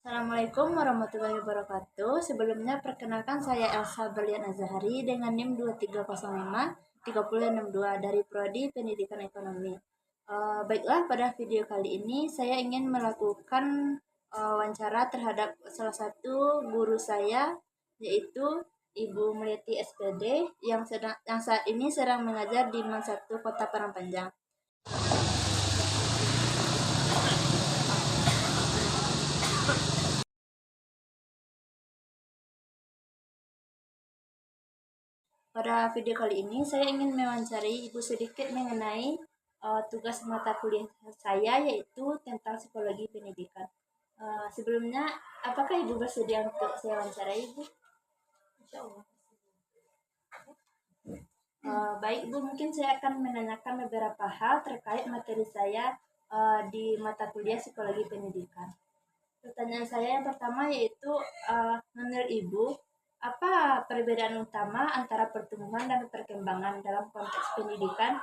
Assalamualaikum warahmatullahi wabarakatuh. Sebelumnya perkenalkan saya Elsa Berlian Azahari dengan NIM 2305 3062 dari Prodi Pendidikan Ekonomi. Baiklah, pada video kali ini saya ingin melakukan wawancara terhadap salah satu guru saya, yaitu Ibu Meliti SPD yang saat ini sedang mengajar di MAN 1 Kota Parangpanjang. Pada video kali ini saya ingin mewawancari Ibu sedikit mengenai tugas mata kuliah saya, yaitu tentang psikologi pendidikan. Sebelumnya, apakah Ibu bersedia untuk saya wawancarai, Ibu? Insya Allah. Baik, Ibu, mungkin saya akan menanyakan beberapa hal terkait materi saya di mata kuliah psikologi pendidikan. Pertanyaan saya yang pertama yaitu, menurut Ibu, apa perbedaan utama antara pertumbuhan dan perkembangan dalam konteks pendidikan,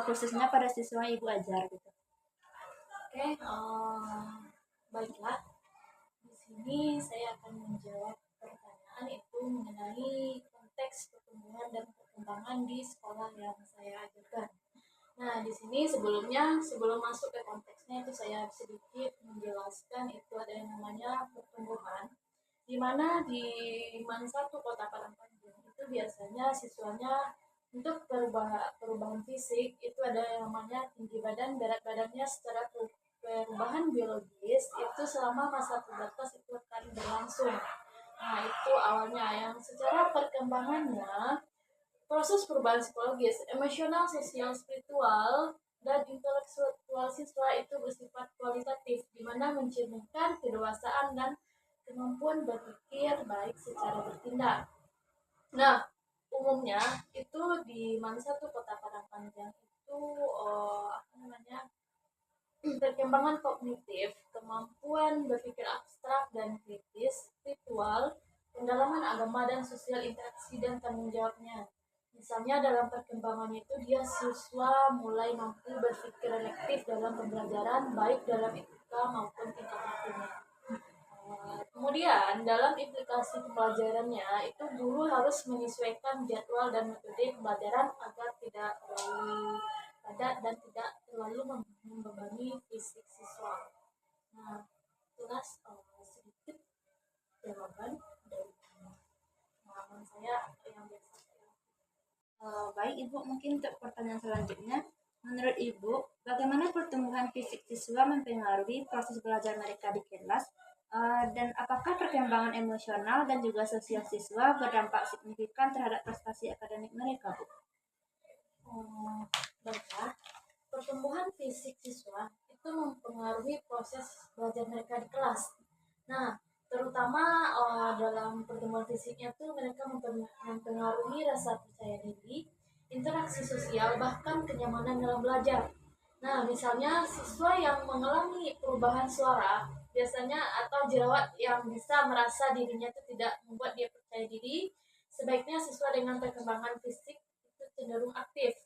khususnya pada siswa yang Ibu ajar gitu? Oke, baiklah. Di sini saya akan menjawab pertanyaan itu mengenai konteks pertumbuhan dan perkembangan di sekolah yang saya ajarkan. Nah, di sini sebelum masuk ke konteksnya itu saya sedikit menjelaskan itu ada yang namanya pertumbuhan, di mana di MAN 1 Kota Parangpanjang itu biasanya siswanya untuk perubahan fisik itu ada yang namanya tinggi badan, berat badannya secara perubahan biologis itu selama masa pubertas itu akan berlangsung. Nah, itu awalnya yang secara perkembangannya proses perubahan psikologis, emosional, sosial, spiritual, dan intelektual siswa itu bersifat kualitatif, di mana mencerminkan kedewasaan dan kemampuan berpikir baik secara bertindak. Nah, umumnya itu di MAN 1 Kota Parangpanjang itu perkembangan kognitif, kemampuan berpikir abstrak dan kritis, spiritual, pendalaman agama dan sosial interaksi dan tanggung jawabnya. Misalnya dalam perkembangan itu dia siswa mulai mampu berpikir reflektif dalam pembelajaran baik dalam etika maupun tingkah lakunya. Kemudian dalam implikasi pembelajarannya itu guru harus menyesuaikan jadwal dan metode pembelajaran agar tidak terlalu padat dan tidak terlalu membebani fisik siswa. Nah, itulah sedikit jawaban dari pengalaman saya yang biasa saya. Baik, Ibu, mungkin untuk pertanyaan selanjutnya, menurut Ibu, bagaimana pertumbuhan fisik siswa mempengaruhi proses belajar mereka di kelas? Dan apakah perkembangan emosional dan juga sosial siswa berdampak signifikan terhadap prestasi akademik mereka, Bu? Baiklah, pertumbuhan fisik siswa itu mempengaruhi proses belajar mereka di kelas. Nah, terutama dalam pertumbuhan fisiknya tuh mereka mempengaruhi rasa percaya diri, interaksi sosial, bahkan kenyamanan dalam belajar. Nah, misalnya siswa yang mengalami perubahan suara biasanya atau jerawat yang bisa merasa dirinya itu tidak membuat dia percaya diri, sebaiknya siswa dengan perkembangan fisik itu cenderung aktif.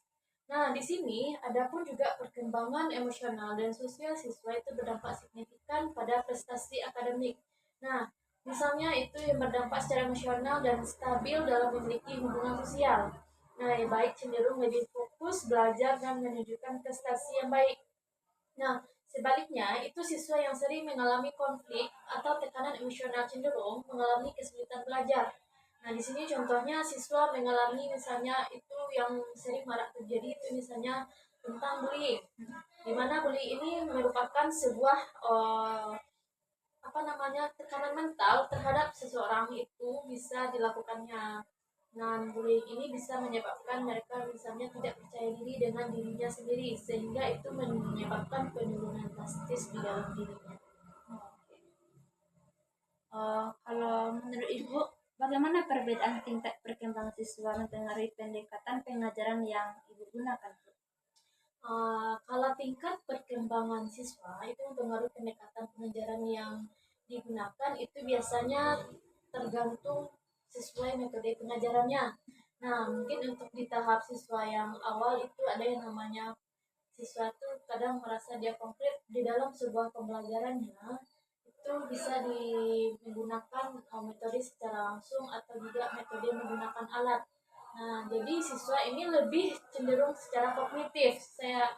Nah, di sini ada pun juga perkembangan emosional dan sosial siswa itu berdampak signifikan pada prestasi akademik. Nah, misalnya itu yang berdampak secara emosional dan stabil dalam memiliki hubungan sosial. Nah, yang baik cenderung lebih fokus belajar dan menunjukkan prestasi yang baik. Nah, sebaliknya, itu siswa yang sering mengalami konflik atau tekanan emosional cenderung mengalami kesulitan belajar. Nah, di sini contohnya siswa mengalami misalnya itu yang sering marak terjadi itu misalnya tentang bullying. Di mana bullying ini merupakan sebuah tekanan mental terhadap seseorang itu bisa dilakukannya. Nah, bullying ini bisa menyebabkan mereka misalnya tidak percaya diri dengan dirinya sendiri, sehingga itu menyebabkan penurunan drastis di dalam dirinya. Kalau menurut Ibu, bagaimana perbedaan tingkat perkembangan siswa mempengaruhi pendekatan pengajaran yang Ibu gunakan? Kalau tingkat perkembangan siswa itu mempengaruhi pendekatan pengajaran yang digunakan itu biasanya tergantung sesuai metode pengajarannya. Nah, mungkin untuk di tahap siswa yang awal itu ada yang namanya siswa itu kadang merasa dia konkret di dalam sebuah pembelajarannya itu itu bisa menggunakan metode secara langsung atau juga metode menggunakan alat. Nah, jadi siswa ini lebih cenderung secara kognitif. Saya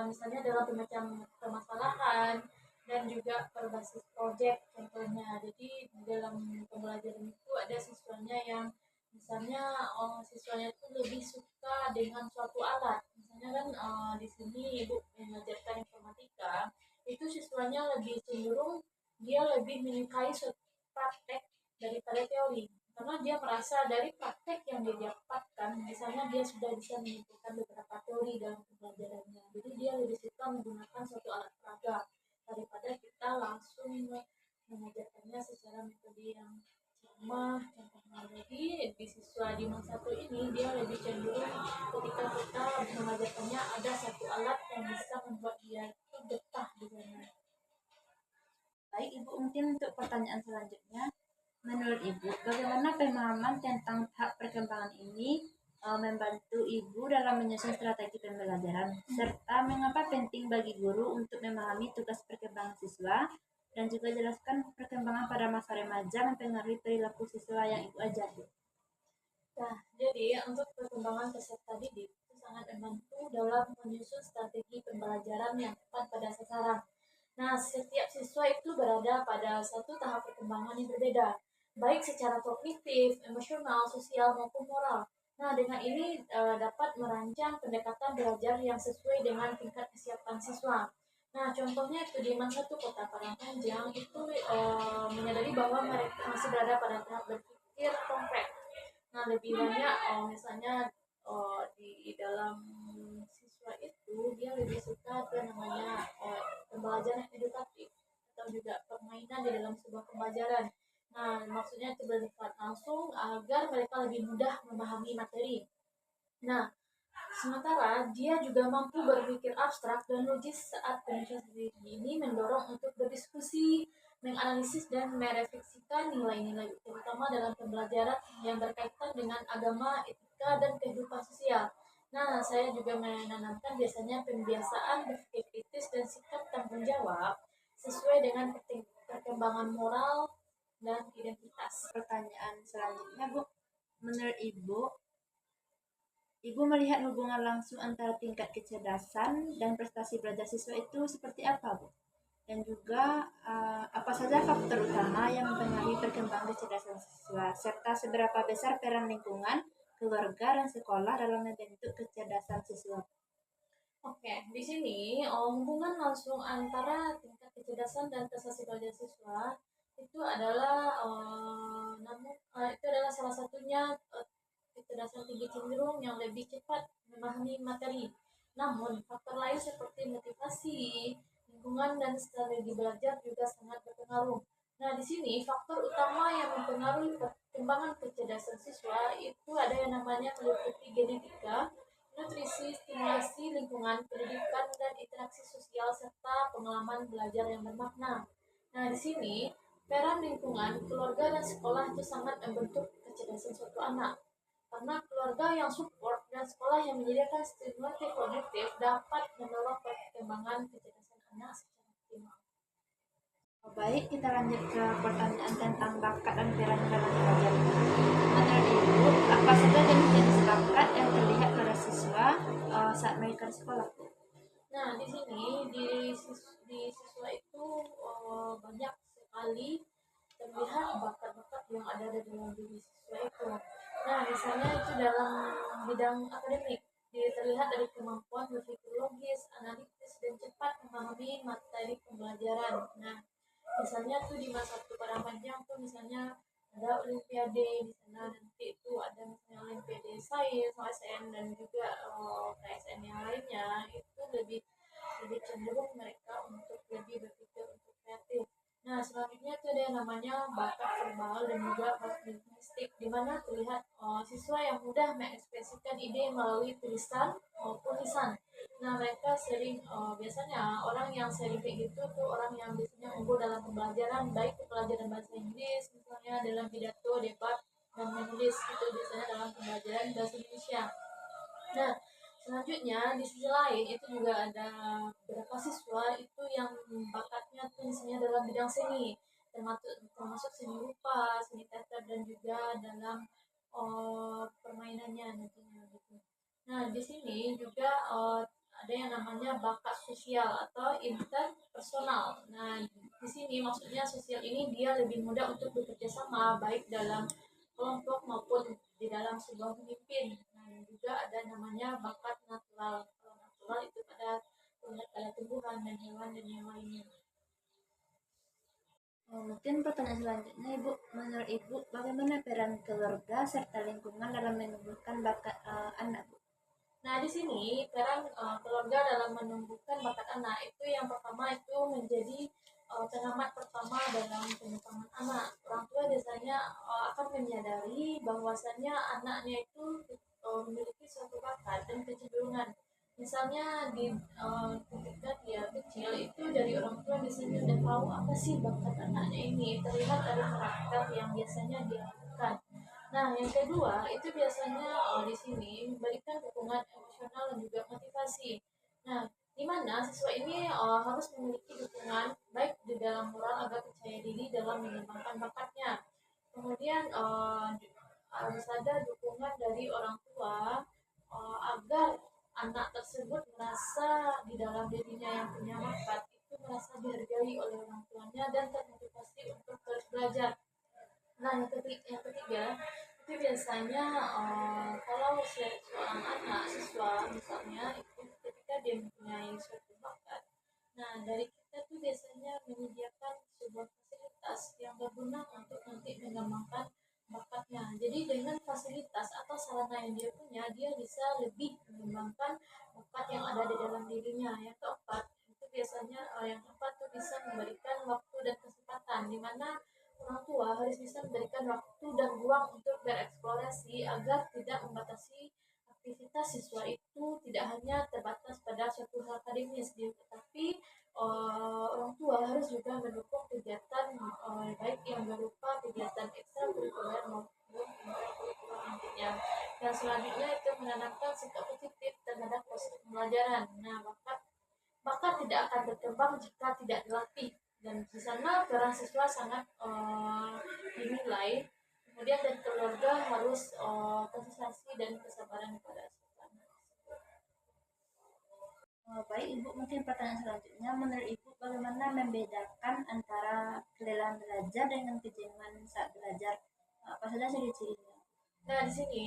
misalnya dalam memecah permasalahan dan juga berbasis proyek contohnya. Jadi dalam pembelajaran itu ada siswanya yang misalnya siswanya itu lebih suka dengan suatu alat. Misalnya kan di sini Ibu mengajarkan informatika, itu siswanya lebih cenderung dia lebih menyukai suatu praktek daripada teori karena dia merasa dari praktek yang dia dapatkan misalnya dia sudah bisa menyimpulkan beberapa teori dalam pembelajarannya jadi dia lebih suka menggunakan suatu alat peraga daripada kita langsung mengajarkannya secara metode yang sama contohnya jadi di siswa di masa satu ini dia lebih cenderung ketika kita mengajarkannya ada satu alat yang bisa membuat dia itu betah di sana. Baik Ibu, mungkin untuk pertanyaan selanjutnya, menurut Ibu, bagaimana pemahaman tentang tahap perkembangan ini membantu Ibu dalam menyusun strategi pembelajaran, serta mengapa penting bagi guru untuk memahami tugas perkembangan siswa, dan juga jelaskan perkembangan pada masa remaja mempengaruhi perilaku siswa yang Ibu ajari. Nah, jadi untuk perkembangan peserta didik itu sangat membantu dalam menyusun strategi pembelajaran yang tepat pada sasaran. Nah, setiap siswa itu berada pada satu tahap perkembangan yang berbeda, baik secara kognitif, emosional, sosial, maupun moral. Nah, dengan ini dapat merancang pendekatan belajar yang sesuai dengan tingkat kesiapan siswa. Nah, contohnya itu di satu Kota Parangpanjang itu menyadari bahwa mereka masih berada pada tahap berpikir konkret. Nah, lebih banyak misalnya di dalam siswa itu dia lebih suka apa namanya pembelajaran edukatif atau juga permainan di dalam sebuah pembelajaran. Nah, maksudnya itu bersifat langsung agar mereka lebih mudah memahami materi. Nah, sementara dia juga mampu berpikir abstrak dan logis saat penyusunan strategi ini mendorong untuk berdiskusi, menganalisis dan merefleksikan nilai-nilai terutama dalam pembelajaran yang berkaitan dengan agama, etika, dan kehidupan sosial. Nah, saya juga menanamkan biasanya pembiasaan berpikir kritis dan sikap tanggung jawab sesuai dengan perkembangan moral dan identitas. Pertanyaan selanjutnya, Bu, menurut Ibu melihat hubungan langsung antara tingkat kecerdasan dan prestasi belajar siswa itu seperti apa, Bu? Dan juga apa saja faktor utama yang mempengaruhi perkembangan kecerdasan siswa, serta seberapa besar peran lingkungan, keluarga, dan sekolah dalam membentuk kecerdasan siswa. Oke, di sini hubungan langsung antara tingkat kecerdasan dan prestasi belajar siswa itu adalah itu adalah salah satunya kecerdasan tinggi cenderung yang lebih cepat memahami materi. Namun, faktor lain seperti motivasi, lingkungan, dan strategi belajar juga sangat berpengaruh. Nah, di sini faktor utama yang mempengaruhi perkembangan kecerdasan siswa itu ada yang namanya meliputi genetika, nutrisi, stimulasi lingkungan, pendidikan, dan interaksi sosial serta pengalaman belajar yang bermakna. Nah, di sini peran lingkungan, keluarga, dan sekolah itu sangat membentuk kecerdasan suatu anak. Karena keluarga yang support dan sekolah yang menyediakan stimulasi kognitif dapat mendorong perkembangan kecerdasan anak secara optimal. Baik, kita lanjut ke pertanyaan tentang bakat dan peran dalam belajar. Menurut Ibu, apa saja jenis-jenis bakat yang terlihat pada siswa saat mereka di sekolah? Nah, di sini di siswa itu banyak sekali terlihat bakat-bakat yang ada di dalam diri siswa itu. Nah, misalnya itu dalam bidang akademik, terlihat dari kemampuan berpikir logis, analitis, dan cepat memahami materi pembelajaran. Nah, misalnya tuh di masa satu pada panjang tuh misalnya ada olimpiade di sana nanti itu ada misalnya olimpiade sains, OSN dan juga KSN yang lainnya itu lebih cenderung mereka untuk lebih berpikir untuk kreatif. Nah, selanjutnya itu ada yang namanya bakat verbal dan juga bakat linguistik, di mana terlihat siswa yang mudah mengekspresikan ide melalui tulisan maupun lisan. Nah, mereka sering biasanya orang yang sering kayak gitu tuh orang yang biasanya unggul dalam pembelajaran, baik pelajaran bahasa Inggris, misalnya dalam pidato, debat, dan menulis itu biasanya dalam pembelajaran bahasa Indonesia. Nah, Selanjutnya di sisi lain itu juga ada beberapa siswa itu yang bakatnya tuh misalnya dalam bidang seni, termasuk seni rupa, seni teater dan juga dalam permainannya nantinya gitu. Nah di sini juga ada yang namanya bakat sosial atau interpersonal. Nah di sini maksudnya sosial ini dia lebih mudah untuk bekerja sama baik dalam kelompok maupun di dalam sebuah pemimpin. Nah, juga ada namanya bakat natural. Kalau natural itu pada tumbuhan dan hewan dan yang lainnya. Mungkin pertanyaan selanjutnya, Ibu, menurut Ibu, bagaimana peran keluarga serta lingkungan dalam menumbuhkan bakat anak, Bu? Nah, di sini peran keluarga dalam menumbuhkan bakat anak itu yang pertama itu menjadi pengamat pertama dalam pengembangan anak. Orang tua biasanya akan menyadari bahwasannya anaknya itu memiliki suatu bakat dan kecenderungan. Misalnya ketika dia kecil itu dari orang tua biasanya udah tahu apa sih bakat anaknya ini, terlihat dari karakter yang biasanya dia lakukan. Nah, yang kedua itu biasanya di sini memberikan dukungan emosional dan juga motivasi. Nah, di mana siswa ini harus memiliki dukungan baik di dalam moral agar percaya diri dalam mengembangkan bakatnya. Kemudian harus ada dukungan dari orang tua agar anak tersebut merasa di dalam dirinya yang punya bakat itu merasa dihargai oleh orang tuanya dan termotivasi untuk terus belajar. Nah, yang ketiga itu biasanya kalau seorang anak siswa misalnya itu ketika dia mempunyai suatu bakat, nah dari kita tuh biasanya menyediakan sebuah fasilitas yang berguna untuk nanti mengembangkan bakatnya. Jadi dengan fasilitas atau sarana yang dia punya, dia bisa lebih mengembangkan bakat yang ada di dalam dirinya. Yang keempat itu biasanya yang keempat tuh bisa memberikan waktu dan kesempatan, di mana orang tua harus bisa memberikan waktu dan ruang untuk bereksplorasi agar tidak membatasi aktivitas siswa itu tidak hanya terbatas pada suatu hal akademis, tetapi orang tua harus juga mendukung kegiatan baik yang berupa kegiatan ekstrakurikuler maupun intrakurikuler nantinya. Dan selanjutnya itu menanamkan sikap positif terhadap proses pembelajaran. Nah, bakat tidak akan berkembang jika tidak dilatih, dan di sana peran siswa sangat dinilai. Kemudian dari keluarga harus konsentrasi dan kesabaran kepada siswa. Baik, Ibu, mungkin pertanyaan selanjutnya, menurut Ibu, bagaimana membedakan antara kelelahan belajar dengan kejenuhan saat belajar? Apa saja ciri-cirinya? Nah, di sini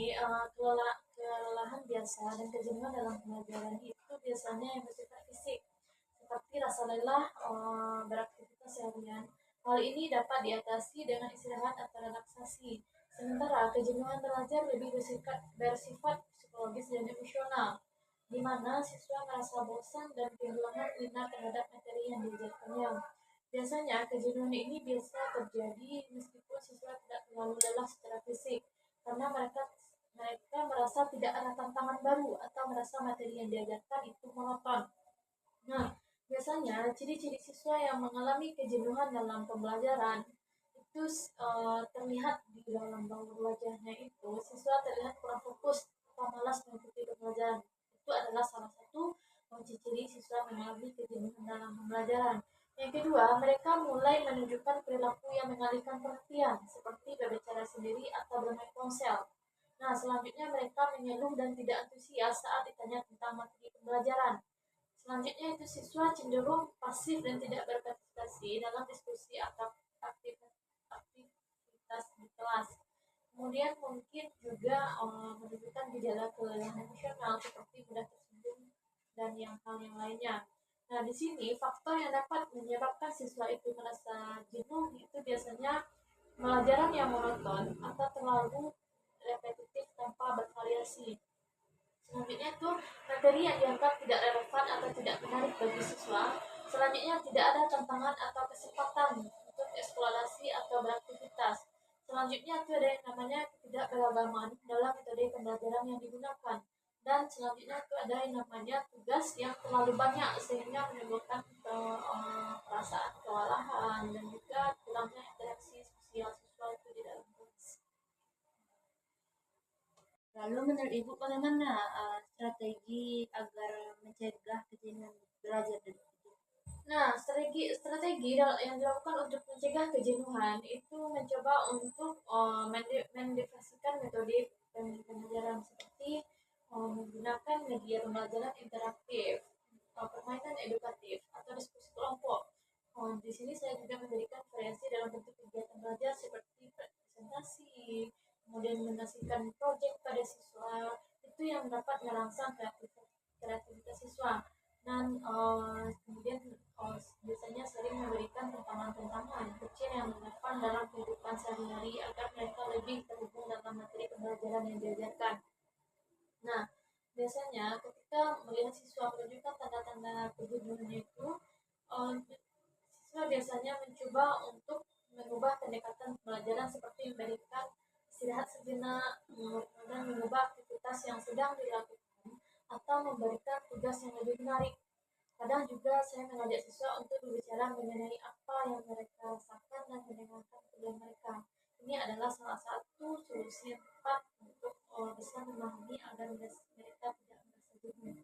kelelahan biasa dan kejenuhan dalam pembelajaran itu biasanya yang bersifat fisik, seperti rasa lelah beraktivitas seharian. Hal ini dapat diatasi dengan istirahat atau relaksasi. Sementara kejenuhan belajar lebih bersifat psikologis dan emosional, di mana siswa merasa bosan dan kehilangan minat terhadap materi yang diajarkannya. Biasanya kejenuhan ini biasa terjadi meskipun siswa tidak terlalu lelah secara fisik, karena mereka merasa tidak ada tantangan baru atau merasa materi yang diajarkan itu monoton. Nah, biasanya ciri-ciri siswa yang mengalami kejenuhan dalam pembelajaran itu terlihat di dalam bau wajahnya. Itu siswa terlihat kurang fokus atau malas mengikuti pembelajaran. Itu adalah salah satu ciri siswa mengalami kejenuhan dalam pembelajaran. Yang kedua, mereka mulai menunjukkan perilaku yang mengalihkan perhatian, seperti berbicara sendiri atau bermain ponsel. Nah, selanjutnya mereka mengeluh dan tidak antusias saat ditanya tentang materi pembelajaran. Selanjutnya itu siswa cenderung pasif dan tidak berpartisipasi dalam diskusi atau aktivitas di kelas. Kemudian mungkin juga menunjukkan gejala kelelahan emosional seperti mudah tersinggung dan hal yang lainnya. Nah, di sini faktor yang dapat menyebabkan siswa itu merasa jenuh itu biasanya pelajaran yang monoton atau terlalu repetitif tanpa bervariasi. Selanjutnya itu materi yang dianggap tidak relevan atau tidak menarik bagi siswa. Selanjutnya tidak ada tantangan atau kesempatan untuk eksplorasi atau beraktivitas. Selanjutnya itu ada yang namanya ketidakberagaman dalam metode pembelajaran yang digunakan. Dan selanjutnya itu ada yang namanya tugas yang terlalu banyak sehingga menimbulkan perasaan kewalahan dan juga kurangnya interaksi sosial siswa itu di dalam kelas. Lalu menurut Ibu, bagaimana strategi agar mencegah kejenuhan belajar dan itu? Nah, strategi yang dilakukan untuk mencegah kejenuhan itu mencoba untuk mendefiniasikan metode pembelajaran seperti menggunakan media pembelajaran interaktif, permainan edukatif, atau diskusi kelompok. Di sini saya juga memberikan variasi dalam bentuk kegiatan belajar seperti presentasi, kemudian mengasihkan proyek pada siswa, itu yang dapat merangsang kreativitas siswa. Dan kemudian biasanya sering memberikan tantangan-tantangan kecil yang relevan dalam kehidupan sehari-hari agar mereka lebih terhubung dalam materi pembelajaran yang diajarkan. Nah, biasanya ketika melihat siswa menunjukkan tanda-tanda kejenuhannya itu, siswa biasanya mencoba untuk mengubah pendekatan pembelajaran seperti memberikan istirahat sejenak, dan mengubah aktivitas yang sedang dilakukan, atau memberikan tugas yang lebih menarik. Kadang juga saya mengajak siswa untuk berbicara mengenai apa yang mereka rasakan dan mendengarkan keluhan mereka. Ini adalah salah satu solusi yang tepat untuk bisa memahami agar mereka tidak merasa jenuh.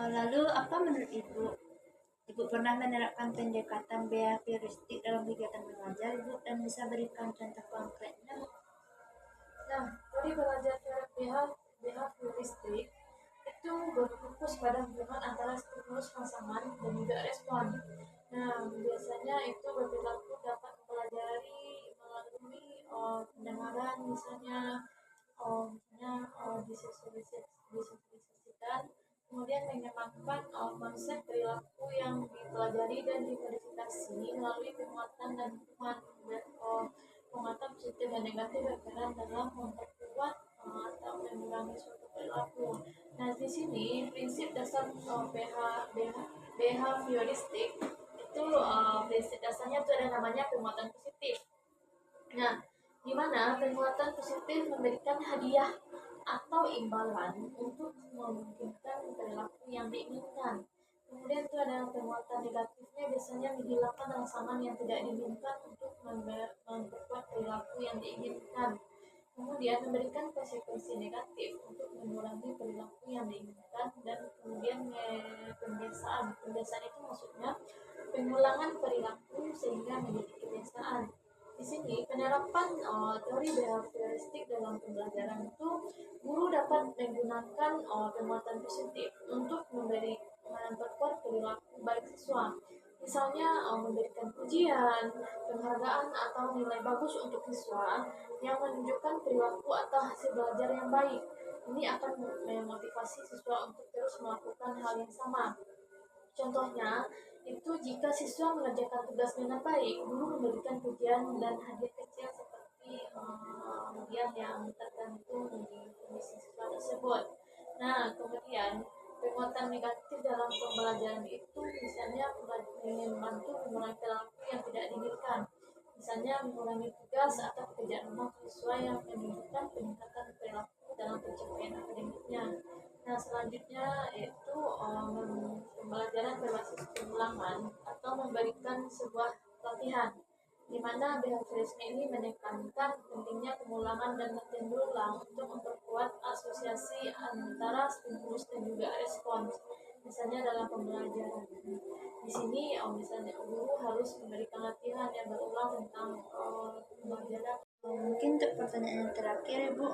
Lalu apa menurut Ibu? Ibu pernah menerapkan pendekatan behavioristik dalam kegiatan mengajar, Ibu, dan bisa berikan contoh konkretnya? Nah, dari belajar behavioristik itu berfokus pada hubungan antara stimulus pasangan dan juga respon. Nah, biasanya itu berperilaku dapat mempelajari melalui pendengaran, misalnya disosialisasikan, kemudian menyematkan konsep perilaku yang dipelajari dan dimodifikasi melalui penguatan dan penguatan positif dan negatif berperan dalam memperkuat atau mengurangi suatu perilaku. Nah, di sini prinsip dasar behavioristik itu prinsip dasarnya itu ada namanya penguatan positif. Nah, di mana penguatan positif memberikan hadiah atau imbalan untuk memungkinkan perilaku yang diinginkan. Kemudian itu ada penguatan negatifnya, biasanya menghilangkan rangsangan yang tidak diinginkan untuk memperkuat perilaku yang diinginkan. Kemudian memberikan konsekuensi negatif untuk mengurangi perilaku yang diinginkan, dan kemudian pembiasaan. Pembiasaan itu maksudnya pengulangan perilaku sehingga menjadi kebiasaan. Di sini penerapan teori behavioristik dalam pembelajaran itu, guru dapat menggunakan penguatan positif untuk memperkuat perilaku baik siswa. Misalnya memberikan pujian, penghargaan, atau nilai bagus untuk siswa yang menunjukkan perilaku atau hasil belajar yang baik. Ini akan memotivasi siswa untuk terus melakukan hal yang sama. Contohnya, itu jika siswa mengerjakan tugas dengan baik, guru memberikan pujian dan hadiah kecil seperti hadiah yang tergantung di kondisi siswa tersebut. Nah, kemudian penguatan negatif dalam pembelajaran itu misalnya membantu mengurangi perilaku yang tidak diinginkan. Misalnya mengurangi tugas atau pekerjaan rumah siswa yang menunjukkan peningkatan perilaku dalam pencapaian akademiknya. Nah, selanjutnya yaitu pembelajaran berbasis pengulangan atau memberikan sebuah pelatihan, di mana behaviorisme ini menekankan pentingnya pengulangan dan latihan berulang untuk memperkuat asosiasi antara stimulus dan juga respons. Misalnya dalam pembelajaran, di sini misalnya guru harus memberikan latihan yang berulang tentang pembelajaran. Mungkin untuk pertanyaan yang terakhir, Ibu,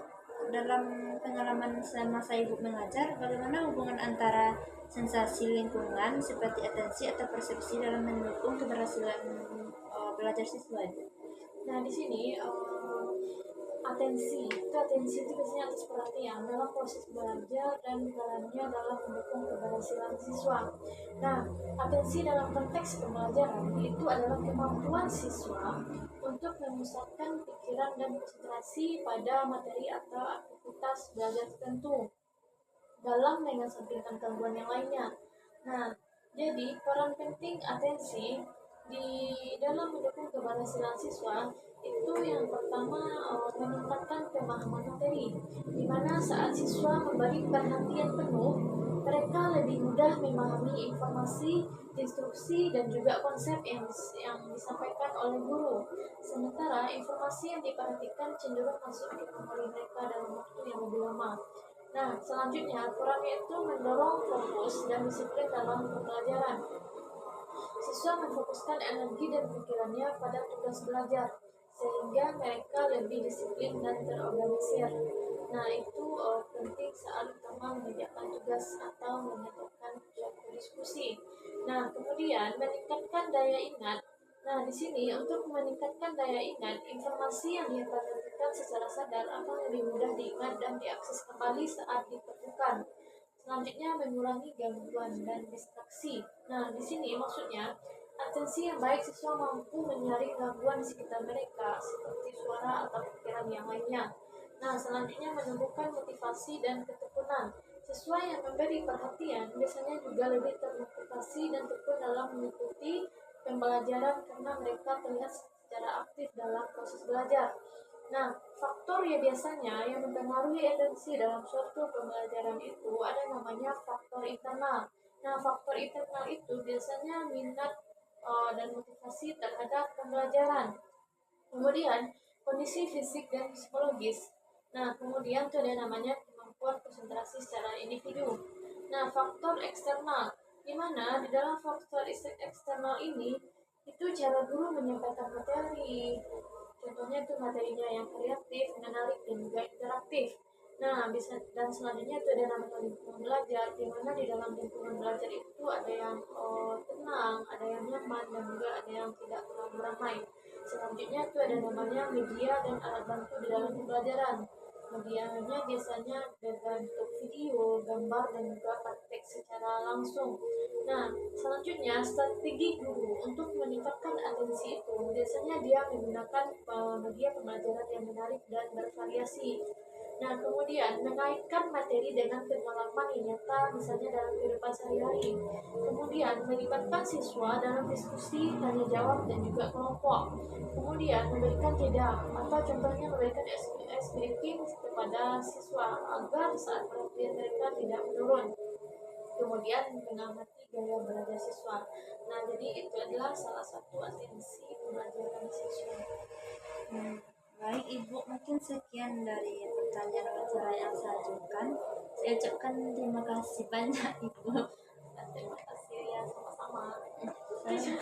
dalam pengalaman semasa Ibu mengajar, bagaimana hubungan antara sensasi lingkungan seperti atensi atau persepsi dalam mendukung keberhasilan belajar siswa, Ibu? Nah, di sini atensi itu biasanya atas perhatian dalam proses belajar dan perannya dalam mendukung keberhasilan siswa. Nah, atensi dalam konteks pembelajaran itu adalah kemampuan siswa untuk memusatkan pikiran dan konsentrasi pada materi atau aktivitas belajar tertentu dalam mengesampingkan gangguan yang lainnya. Nah, jadi peran penting atensi di dalam mendukung keberhasilan siswa itu yang pertama meningkatkan pemahaman materi, di mana saat siswa memberi perhatian penuh mereka lebih mudah memahami informasi, instruksi, dan juga konsep yang disampaikan oleh guru. Sementara informasi yang diperhatikan cenderung masuk ke memori mereka dalam waktu yang lebih lama. Nah, selanjutnya aturannya itu mendorong fokus dan disiplin dalam pembelajaran. Siswa memfokuskan energi dan pikirannya pada tugas belajar, sehingga mereka lebih disiplin dan terorganisir. Nah, itu penting saat utama mengerjakan tugas atau menyatukan suatu diskusi. Nah, kemudian meningkatkan daya ingat. Nah, di sini untuk meningkatkan daya ingat, informasi yang diperhatikan secara sadar akan lebih mudah diingat dan diakses kembali saat diperlukan. Selanjutnya mengurangi gangguan dan distraksi. Nah, di sini maksudnya atensi yang baik siswa mampu menyaring gangguan di sekitar mereka seperti suara atau pikiran yang lainnya. Nah, selanjutnya menumbuhkan motivasi dan ketekunan. Siswa yang memberi perhatian biasanya juga lebih termotivasi dan tekun dalam mengikuti pembelajaran karena mereka terlihat secara aktif dalam proses belajar. Nah, faktor ya biasanya yang mempengaruhi atensi dalam suatu pembelajaran itu ada namanya faktor internal. Nah, faktor internal itu biasanya minat dan motivasi terhadap pembelajaran. Kemudian, kondisi fisik dan psikologis. Nah, kemudian itu ada namanya kemampuan konsentrasi secara individu. Nah, faktor eksternal, di mana di dalam faktor eksternal ini itu cara guru menyampaikan materi. Contohnya itu materinya yang kreatif, menarik, dan juga interaktif. Nah, bisa dan selanjutnya itu ada namanya lingkungan belajar, di mana di dalam lingkungan belajar itu ada yang tenang, ada yang nyaman, dan juga ada yang tidak terlalu ramai. Selanjutnya itu ada namanya media dan alat bantu di dalam pembelajaran. Medianya biasanya berbentuk video, gambar, dan juga praktek secara langsung. Nah, selanjutnya strategi guru untuk meningkatkan atensi itu biasanya dia menggunakan media pembelajaran yang menarik dan bervariasi. Nah, kemudian mengaitkan materi dengan pengalaman yang nyata, misalnya dalam kehidupan sehari-hari. Kemudian melibatkan siswa dalam diskusi, tanya jawab, dan juga kelompok. Kemudian memberikan jeda atau contohnya memberikan ice breaking kepada siswa agar saat perhatian mereka tidak menurun. Kemudian mengamati gaya belajar siswa. Nah, jadi itu adalah salah satu atensi pembelajaran siswa. Hmm, baik Ibu, mungkin sekian dari pertanyaan wawancara yang saya ajukan. Saya ucapkan terima kasih banyak Ibu. Terima kasih ya, sama-sama. Saya